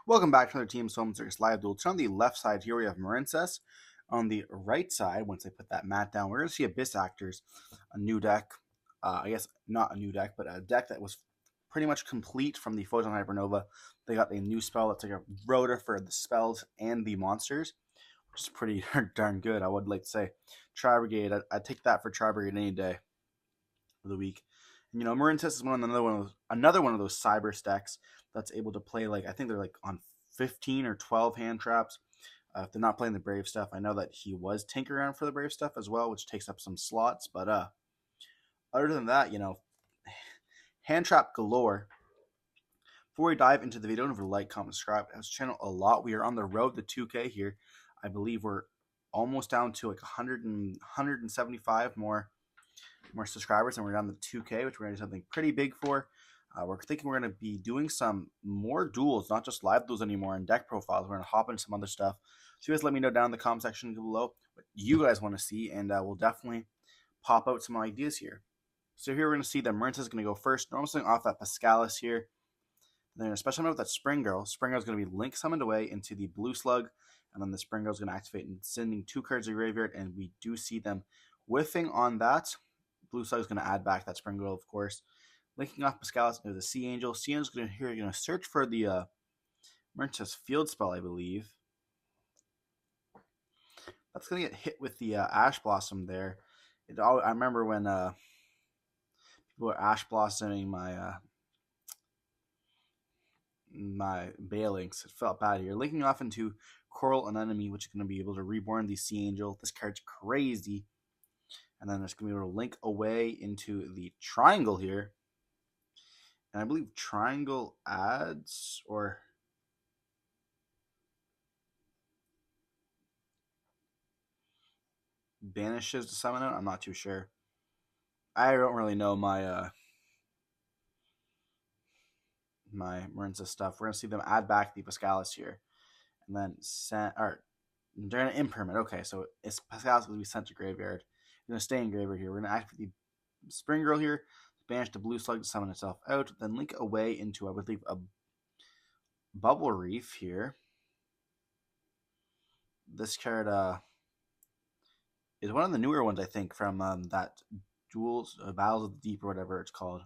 Welcome back to another Team Solemn Circus Live Duel. So on the left side here we have Marincess. On the right side, once I put that mat down, we're going to see Abyss Actors, a new deck. I guess not a new deck, but a deck that was pretty much complete from the Photon Hypernova. They got a new spell that's like a rotor for the spells and the monsters, which is pretty darn good. I would like to say Tri Brigade. I'd take that for Tri Brigade any day of the week. And Marincess is another one of those cyber stacks that's able to play, like, I think they're like on 15 or 12 hand traps. If they're not playing the Brave stuff, I know that he was tinkering around for the Brave stuff as well, which takes up some slots. But other than that, hand trap galore. Before we dive into the video, don't forget to like, comment, subscribe. As channel a lot. We are on the road to 2K here. I believe we're almost down to like 175 more subscribers, and we're down to 2K, which we're going to do something pretty big for. We're thinking we're going to be doing some more duels, not just live duels anymore, and deck profiles. We're going to hop into some other stuff. So you guys let me know down in the comment section below what you guys want to see, and we'll definitely pop out some ideas here. So here we're going to see that Marincess is going to go first. Normal starting off that Pascalis here. And then a special note with that Spring Girl. Spring Girl is going to be link summoned away into the Blue Slug, and then the Spring Girl is going to activate and sending 2 cards to the graveyard, and we do see them whiffing on that. Blue Slug is going to add back that Spring Girl, of course. Linking off Pascalis into the Sea Angel. Sea Angel is going to search for the Marincess Field Spell, I believe. That's going to get hit with the Ash Blossom there. I remember when people were Ash Blossoming my my Balinks. It felt bad here. Linking off into Coral Anemone, which is going to be able to reborn the Sea Angel. This card's crazy. And then it's going to be able to link away into the Triangle here. And I believe Triangle adds or banishes to summon it. I'm not too sure. I don't really know my my Marincess stuff. We're going to see them add back the Pascalis here. And then they're going to impermanent. Okay, so it's Pascalis will be sent to graveyard. It's going to stay in graveyard here. We're going to activate the Spring Girl here. Banish the Blue Slug to summon itself out. Then link away into, I believe, a Bubble Reef here. This card is one of the newer ones, I think, from that Duel, Battles of the Deep or whatever it's called.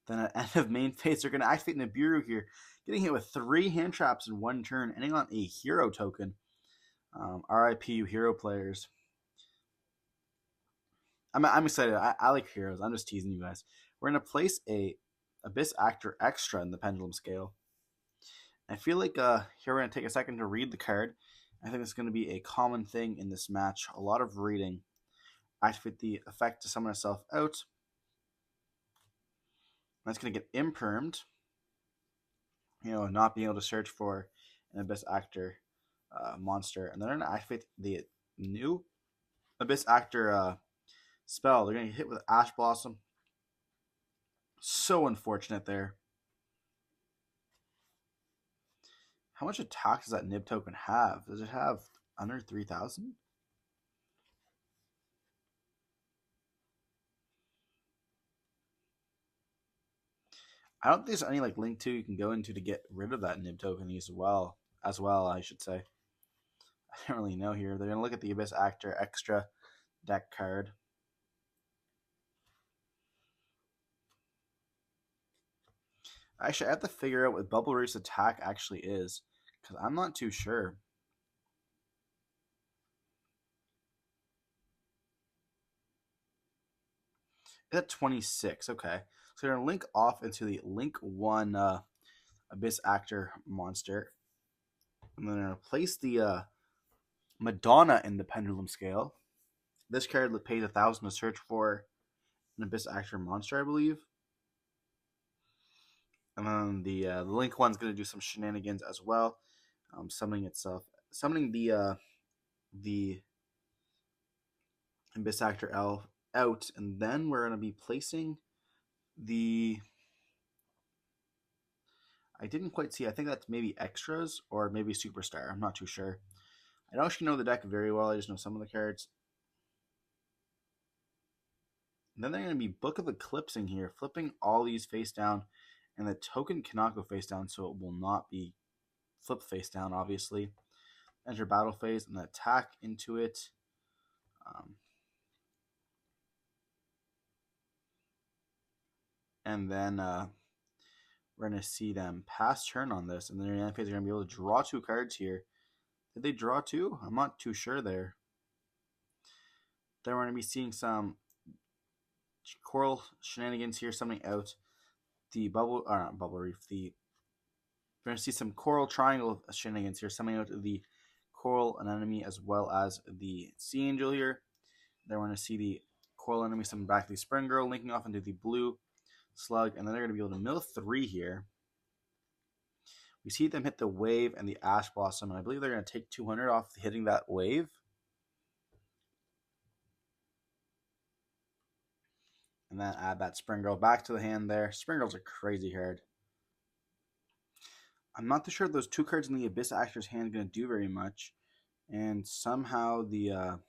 Then at end of main phase, they're going to activate Nibiru here, getting hit with 3 hand traps in 1 turn, ending on a hero token. RIP, you hero players. I'm excited. I like heroes. I'm just teasing you guys. We're going to place a Abyss Actor Extra in the Pendulum Scale. I feel like here we're going to take a second to read the card. I think it's going to be a common thing in this match. A lot of reading. Activate the effect to summon itself out. That's going to get impermed. Not being able to search for an Abyss Actor monster. And then they're going to activate the new Abyss Actor spell. They're going to get hit with Ash Blossom. So unfortunate there. How much attack does that Nib token have? Does it have under 3,000? I don't think there's any link to you can go into to get rid of that Nib token as well. I should say. I don't really know here. They're gonna look at the Abyss Actor extra deck card. Actually, I have to figure out what Bubble Reef's attack actually is, because I'm not too sure. It's at 26. Okay, so we're gonna link off into the link 1 Abyss Actor monster, and then I'm gonna place the Madonna in the Pendulum Scale. This card pays 1,000 to search for an Abyss Actor monster, I believe. And then the Link one's going to do some shenanigans as well, summoning the Abyss Actor Elf out, and then we're going to be placing the. I didn't quite see. I think that's maybe extras or maybe Superstar. I'm not too sure. I don't actually know the deck very well. I just know some of the cards. And then they're going to be Book of Eclipsing here, flipping all these face down, and the token cannot go face down, so it will not be flip face down, obviously. Enter battle phase and attack into it. And then we're going to see them pass turn on this. And then in the end phase, they're going to be able to draw 2 cards here. Did they draw 2? I'm not too sure there. Then we're going to be seeing some coral shenanigans here, summoning out the bubble, or not bubble reef. We're going to see some coral triangle shenanigans here, summoning out the coral anemone as well as the sea angel here. Then we're going to see the coral anemone summon back the spring girl, linking off into the blue slug, and then they're going to be able to mill 3 here. We see them hit the wave and the ash blossom, and I believe they're going to take 200 off hitting that wave. And then add that Spring Girl back to the hand there. Spring Girl's a crazy card. I'm not too sure those 2 cards in the Abyss Actor's hand are going to do very much. And somehow the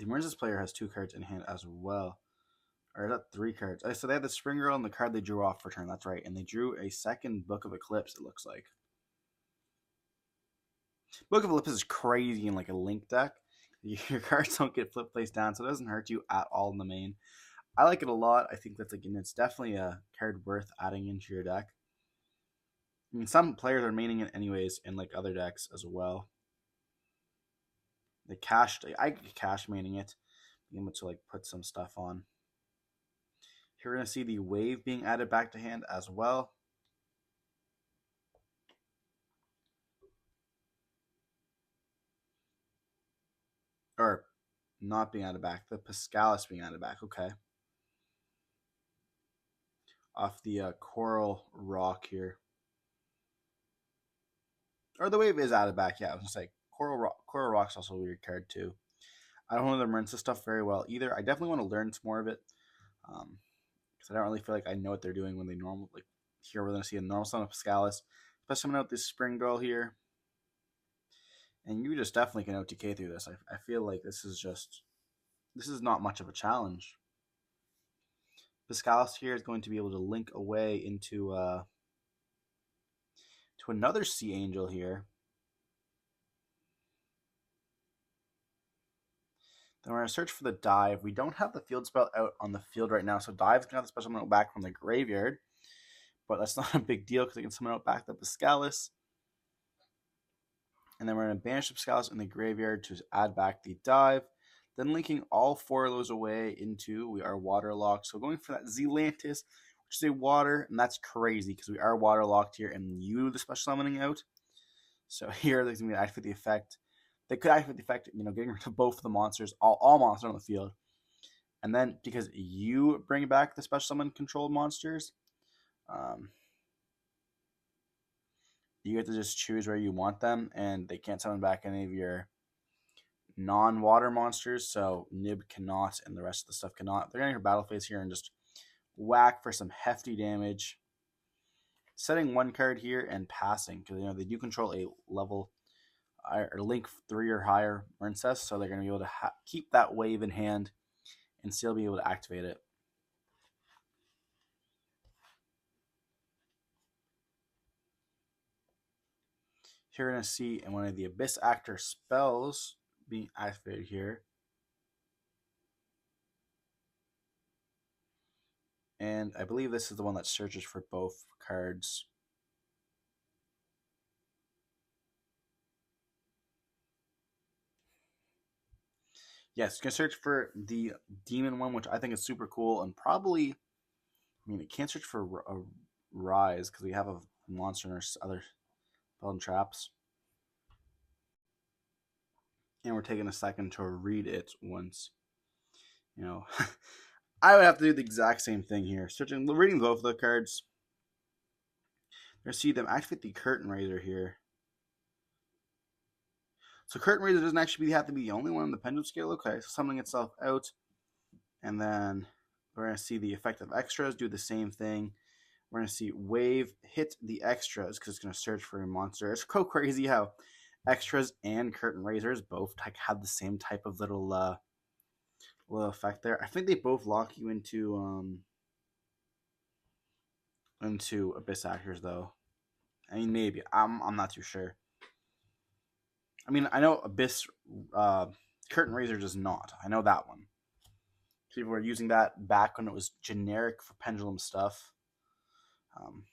Marincess player has 2 cards in hand as well. Or is that 3 cards? So they had the Spring Girl and the card they drew off for turn. That's right. And they drew a second Book of Eclipse, it looks like. Book of Eclipse is crazy in like a Link deck. Your cards don't get flip face down, so it doesn't hurt you at all in the main. I like it a lot. I think that's it's definitely a card worth adding into your deck. I mean, some players are maining it anyways in like other decks as well. I could cash maining it, being able to like put some stuff on. Here we're gonna see the wave being added back to hand as well. Or not being added back, the Pascalis being added back. Okay. Off the coral rock here. Or the wave is added back. Yeah, I was going to say, coral rock's also a weird card too. I don't know the Marincess stuff very well either. I definitely want to learn some more of it. Because I don't really feel like I know what they're doing when they normal. Like here we're going to see a normal summon of Pascalis. Especially summon out this Spring Girl here. And you just definitely can OTK through this. I feel like this is not much of a challenge. Pascalis here is going to be able to link away into to another Sea Angel here. Then we're going to search for the Dive. We don't have the field spell out on the field right now, so Dive's going to have the special summon out back from the graveyard. But that's not a big deal because they can summon out back the Pascalis. And then we're going to banish the Pascalis in the graveyard to add back the Dive. Then linking all 4 of those away into, we are waterlocked. So going for that Zealantis, which is a water, and that's crazy because we are waterlocked here and you the special summoning out. So here they're going to activate the effect. They could activate the effect, getting rid of both of the monsters, all monsters on the field. And then because you bring back the special summon controlled monsters, you get to just choose where you want them, and they can't summon back any of your non-water monsters, so Nib cannot, and the rest of the stuff cannot. They're going to battle phase here and just whack for some hefty damage. Setting 1 card here and passing, because they do control a level or link 3 or higher Marincess, so they're going to be able to keep that wave in hand and still be able to activate it. Here we're going to see in one of the Abyss Actor spells being activated here. And I believe this is the one that searches for both cards. Yes, you can search for the demon one, which I think is super cool, and probably, it can't search for a rise because we have a monster in our other spell and traps. And we're taking a second to read it once. I would have to do the exact same thing here. Reading both of the cards. You're going to see them activate the Curtain Raiser here. So Curtain Raiser doesn't actually have to be the only one on the pendulum scale. Okay, so summoning itself out. And then we're going to see the effect of extras do the same thing. We're going to see Wave hit the extras because it's going to search for a monster. It's so crazy how extras and Curtain Raisers both have the same type of little effect there. I think they both lock you into Abyss Actors though. I mean, maybe. I'm not too sure. I mean, I know Abyss uh, Curtain Razor does not. I know that one. People were using that back when it was generic for pendulum stuff. Um,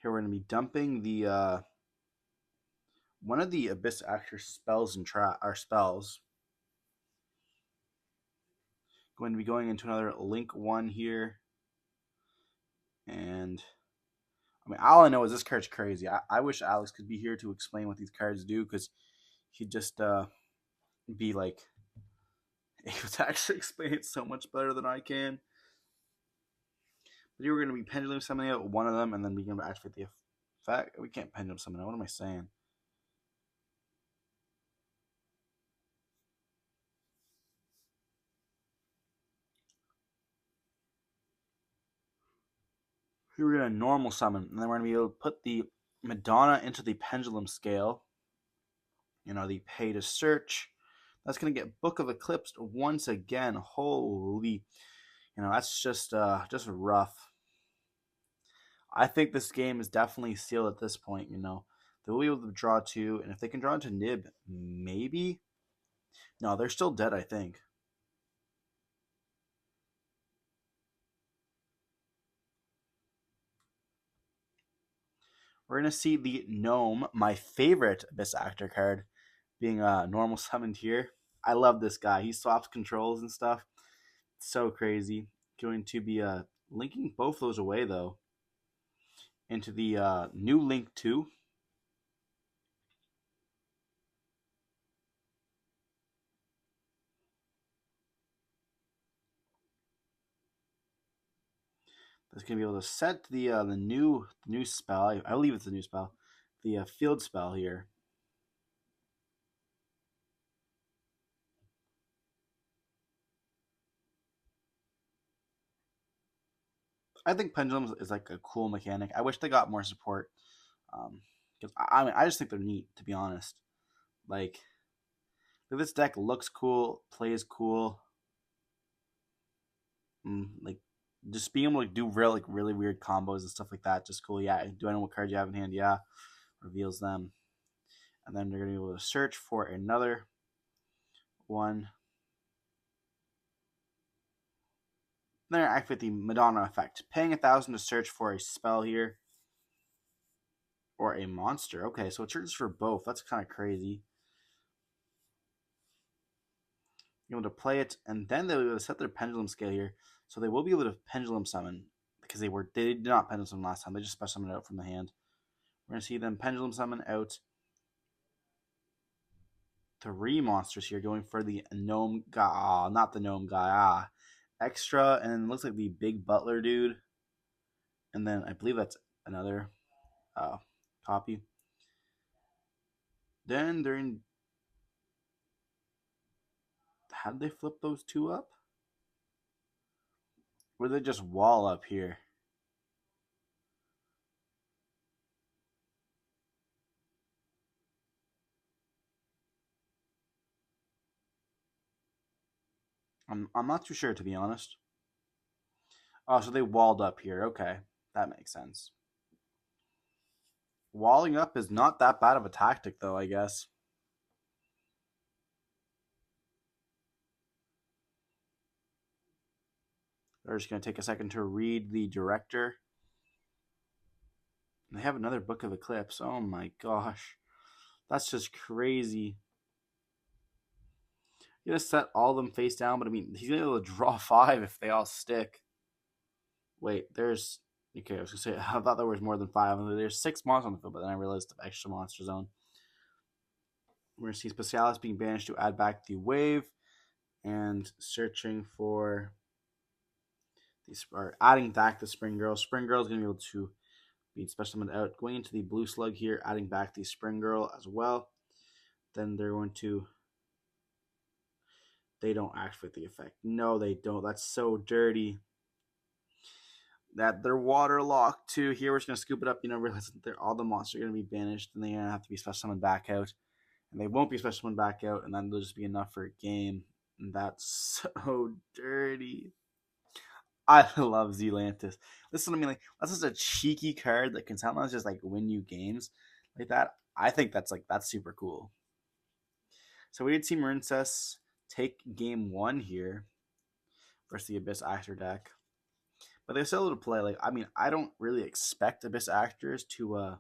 Here we're going to be dumping the one of the Abyss Actor spells and our spells. Going to be going into another Link 1 here. And I mean, all I know is this card's crazy. I wish Alex could be here to explain what these cards do, because he'd just be like able to actually explain it so much better than I can. But here we're going to be pendulum summoning out one of them, and then we're going to activate the effect. We can't pendulum summon. What am I saying? Here we're going to normal summon, and then we're going to be able to put the Madonna into the pendulum scale. The pay to search. That's going to get Book of Eclipse once again. Holy, that's just rough. I think this game is definitely sealed at this point. They will be able to draw two, and if they can draw into Nib, maybe. No, they're still dead, I think. We're gonna see the Gnome, my favorite Abyss Actor card, being normal summoned here. I love this guy. He swaps controls and stuff. So crazy. Going to be linking both those away though into the new Link 2. That's gonna be able to set the new spell. I believe it's a new spell, the field spell here. I think pendulums is like a cool mechanic. I wish they got more support. Because I just think they're neat, to be honest. Like this deck looks cool, plays cool. Like just being able to do really weird combos and stuff like that, just cool. Yeah, do I know what cards you have in hand? Yeah, reveals them, and then they're gonna be able to search for another one. Then activate the Madonna effect, paying 1,000 to search for a spell here or a monster. Okay, so it searches for both. That's kind of crazy. Able to play it, and then they'll be able to set their pendulum scale here, so they will be able to pendulum summon because they did not pendulum summon last time. They just special summoned out from the hand. We're gonna see them pendulum summon out 3 monsters here, going for the gnome guy, not the gnome guy, extra, and then it looks like the big butler dude, and then I believe that's another copy. Then they're in. How did they flip those two up? Or did they just wall up here? I'm not too sure, to be honest. Oh, so they walled up here. Okay, that makes sense. Walling up is not that bad of a tactic, though, I guess. They're just going to take a second to read the director. They have another Book of Eclipse. Oh my gosh. That's just crazy. You're going to set all of them face down, but I mean, he's going to be able to draw 5 if they all stick. Wait, there's. Okay, I was going to say, I thought there was more than 5. There's 6 monsters on the field, but then I realized the extra monster zone. We're going to see Specialis being banished to add back the wave and searching for or adding back the Spring Girl. Spring Girl is going to be able to be special summoned out. Going into the blue slug here, adding back the Spring Girl as well. Then they're going to. They don't activate the effect. No, they don't. That's so dirty. That they're waterlocked too. Here we're just gonna scoop it up. Realize that all the monsters are gonna be banished, and they're gonna have to be special summoned back out. And they won't be special summoned back out, and then they'll just be enough for a game. That's so dirty. I love Zealantis. Listen to me, like that's just a cheeky card that can sometimes just like win you games like that. I think that's super cool. So we did see Marincess take game one here versus the Abyss Actor deck, but they're still able to play. Like I mean, I don't really expect Abyss Actors to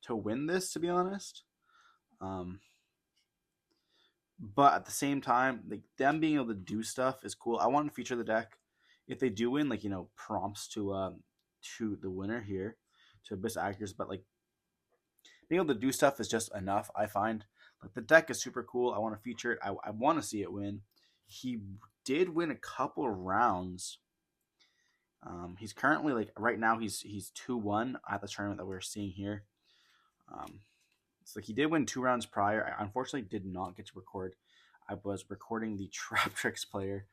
win this, to be honest. Um, but at the same time, like them being able to do stuff is cool. I want to feature the deck if they do win, like prompts to the winner here to Abyss Actors, but like being able to do stuff is just enough. I find like the deck is super cool. I want to feature it. I want to see it win. He did win a couple of rounds. He's currently like right now he's 2-1 at the tournament that we're seeing here. It's like he did win 2 rounds prior. I unfortunately did not get to record. I was recording the Trap Tricks player.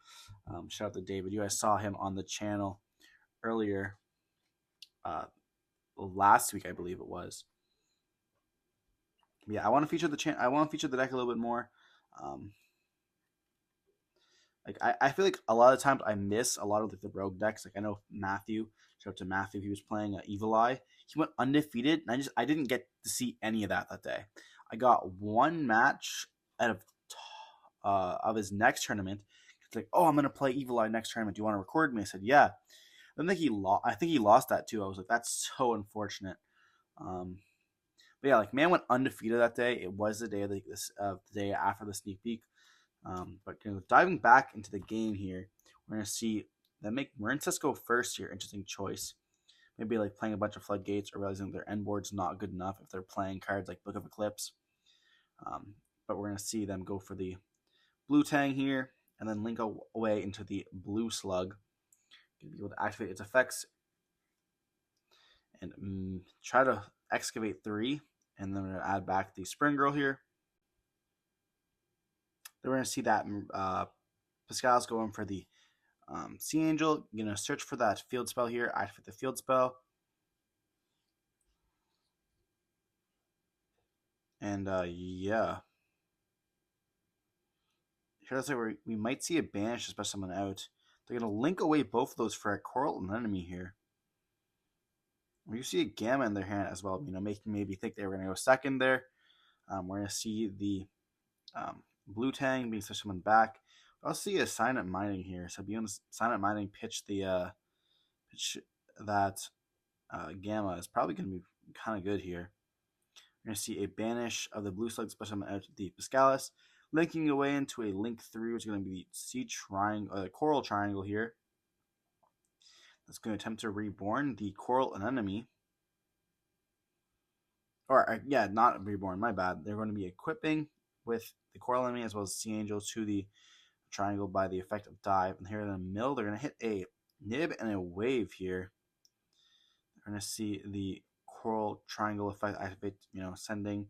Shout out to David. You guys saw him on the channel earlier last week, I believe it was. Yeah, I want to feature I want to feature the deck a little bit more. I feel like a lot of times I miss a lot of the rogue decks. Like I know Matthew, shout out to Matthew, he was playing Evil Eye. He went undefeated, and I didn't get to see any of that day. I got one match out of his next tournament. It's like, oh, I'm gonna play Evil Eye next tournament. Do you want to record me? I said, yeah. I think he lost. I think he lost that too. I was like, that's so unfortunate. But yeah, like man went undefeated that day. It was the day of the day after the sneak peek. But diving back into the game here, we're gonna see that make Marincess go first here. Interesting choice. Maybe like playing a bunch of floodgates or realizing their end board's not good enough if they're playing cards like Book of Eclipse. But we're gonna see them go for the blue Tang here, and then link away into the blue Slug. Gonna be able to activate its effects and try to excavate 3, and then we're gonna add back the Spring Girl here. Then we're gonna see that Pascal's going for the Sea Angel. Gonna search for that field spell here. Activate the field spell, and yeah. Here, that's like we might see a banish to special someone out. They're gonna link away both of those for a Coral Anemone here. You see a Gamma in their hand as well, making maybe think they were gonna go second there. We're gonna see the blue Tang being switched someone back. I'll see a Silent Mining here. So beyond Silent Mining, pitch that Gamma is probably gonna be kind of good here. We're gonna see a banish of the blue Slug special out to the Piscalis, linking away into a link through. It's going to be the sea triangle, coral triangle here. That's going to attempt to reborn the Coral Anemone. Or, yeah, not reborn, my bad. They're going to be equipping with the Coral Anemone as well as Sea Angel to the triangle by the effect of dive. And here in the middle, they're going to hit a nib and a wave here. They're going to see the Coral Triangle effect activate, sending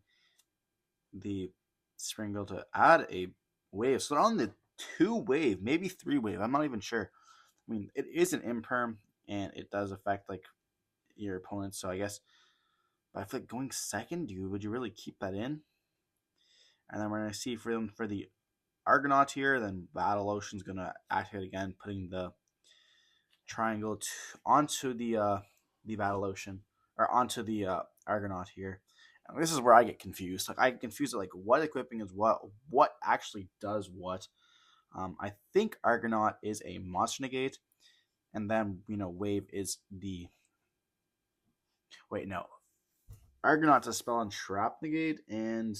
the Spring Girl to add a wave. So they're on the 2-wave, maybe 3-wave. I'm not even sure. I mean, it is an imperm, and it does affect like your opponent. So I guess, but I feel like going second, would you really keep that in? And then we're gonna see for them for the Argonaut here. Then Battle Ocean's gonna activate again, putting the triangle onto the Battle Ocean or onto the Argonaut here. This is where I get confused. Like I get confused at like what equipping is what actually does what. I think Argonaut is a monster negate, and then Wave is the. Wait, no. Argonaut's a spell on trap negate, and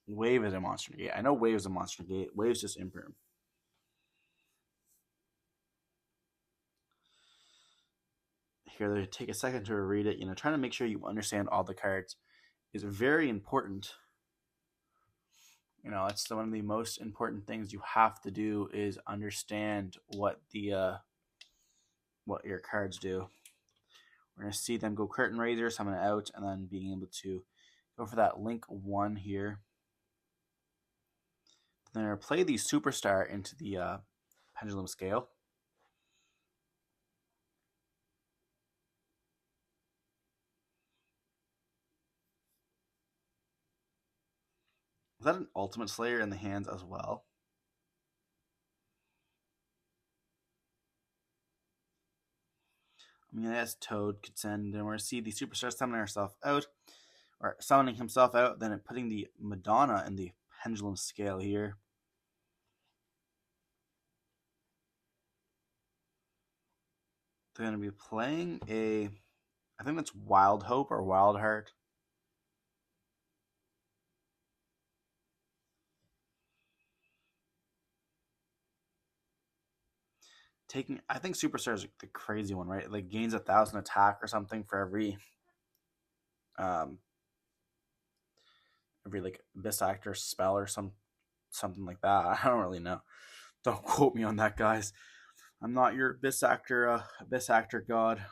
Wave is a monster negate. I know Wave is a monster negate. Wave's just imperm. Here, take a second to read it. Trying to make sure you understand all the cards is very important. It's one of the most important things you have to do is understand what what your cards do. We're going to see them go Curtain Raiser, summon it out, and then being able to go for that Link 1 here. Then they're going to play the Superstar into the Pendulum Scale. Is that an Ultimate Slayer in the hands as well? I mean, as Toad could send, and we're going to see the Superstar summoning herself out, or summoning himself out, then putting the Madonna in the pendulum scale here. They're going to be playing a, I think that's Wild Hope or Wild Heart. Taking, I think Superstar is the crazy one, right? Like gains 1,000 attack or something for um, every like Abyss Actor spell or something like that. I don't really know. Don't quote me on that, guys. I'm not your Abyss Actor god.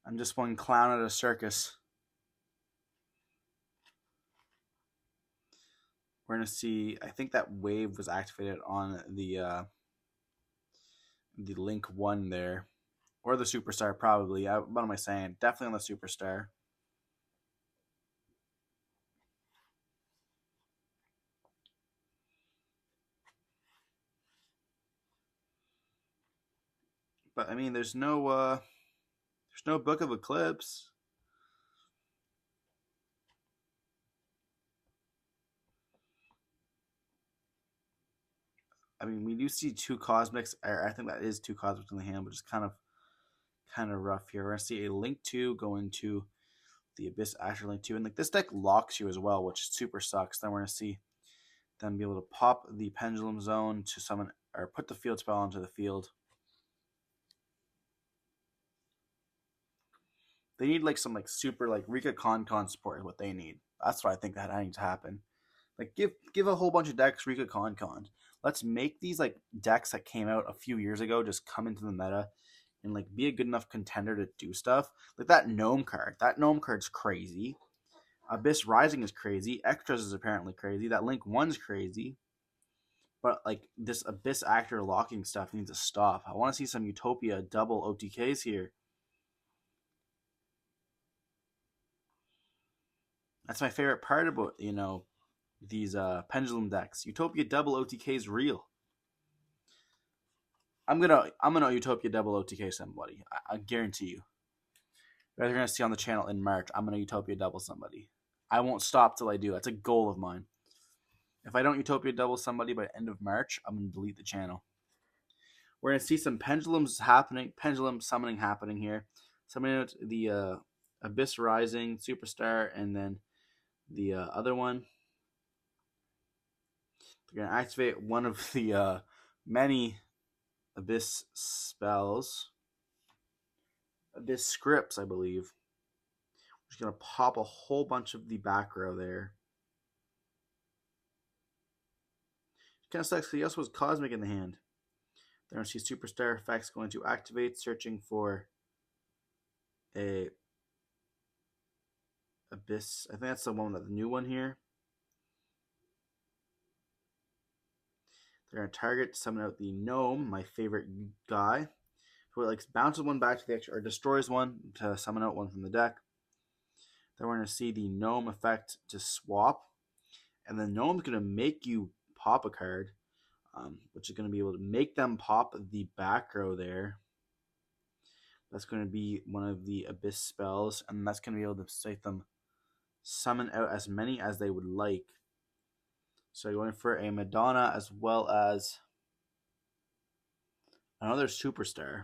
I'm just one clown at a circus. We're gonna see. I think that wave was activated on the Link one there, or the Superstar probably. What am I saying? Definitely on the Superstar. But I mean, there's no Book of Eclipse. I mean, we do see two cosmics. I think that is two cosmics in the hand, which is kind of rough here. We're gonna see a Link 2 go into the Abyss Asher Link 2, and like this deck locks you as well, which super sucks. Then we're gonna see them be able to pop the Pendulum Zone to summon or put the field spell onto the field. They need like some like super like Rika Con support is what they need. That's what I think that needs to happen. Like give a whole bunch of decks Rika Con. Let's make these like decks that came out a few years ago just come into the meta and like be a good enough contender to do stuff. Like that gnome card. That gnome card's crazy. Abyss Rising is crazy. Extras is apparently crazy. That Link 1's crazy. But like this Abyss Actor locking stuff needs to stop. I want to see some Utopia double OTKs here. That's my favorite part about these pendulum decks. Utopia double OTK is real. I'm gonna Utopia double OTK somebody. I guarantee you. You're gonna see on the channel in March. I'm gonna Utopia double somebody. I won't stop till I do. That's a goal of mine. If I don't Utopia double somebody by end of March, I'm gonna delete the channel. We're gonna see some pendulum summoning happening here. Summoning out the Abyss Rising Superstar, and then the other one. They're gonna activate one of the many Abyss spells. Abyss scripts, I believe. We're just gonna pop a whole bunch of the back row there. Kind of sucks because he also has Cosmic in the hand. Then we see Superstar effects going to activate, searching for a Abyss. I think that's the one, the new one here. They're gonna target, summon out the gnome, my favorite guy, who like bounces one back to the extra or destroys one to summon out one from the deck. Then we're gonna see the gnome effect to swap, and the gnome's gonna make you pop a card, which is gonna be able to make them pop the back row there. That's going to be one of the Abyss spells, and that's going to be able to make them summon out as many as they would like. So you're going for a Madonna as well as another Superstar.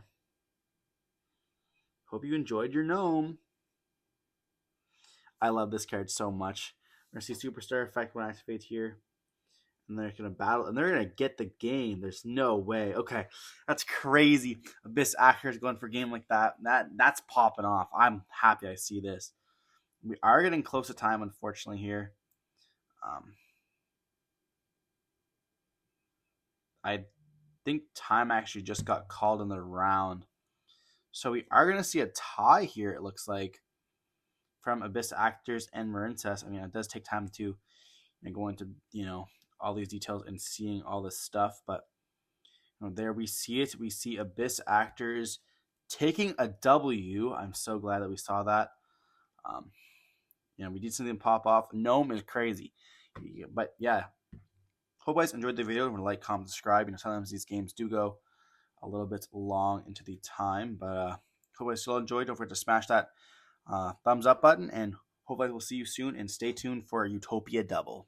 Hope you enjoyed your gnome. I love this card so much. We're going to see Superstar effect when activates here. And they're going to battle, and they're going to get the game. There's no way. Okay, that's crazy. Abyss Actor is going for a game like that. That's popping off. I'm happy I see this. We are getting close to time, unfortunately, here. I think time actually just got called in the round. So we are going to see a tie here, it looks like, from Abyss Actors and Marincess. I mean, it does take time to go into, all these details and seeing all this stuff. But there we see it. We see Abyss Actors taking a W. I'm so glad that we saw that. We did something pop off. Gnome is crazy. But yeah, hope you guys enjoyed the video. Remember to like, comment, subscribe. Sometimes these games do go a little bit long into the time, but Hope you still enjoyed. Don't forget to smash that thumbs up button, and hopefully we'll see you soon. And stay tuned for a Utopia double.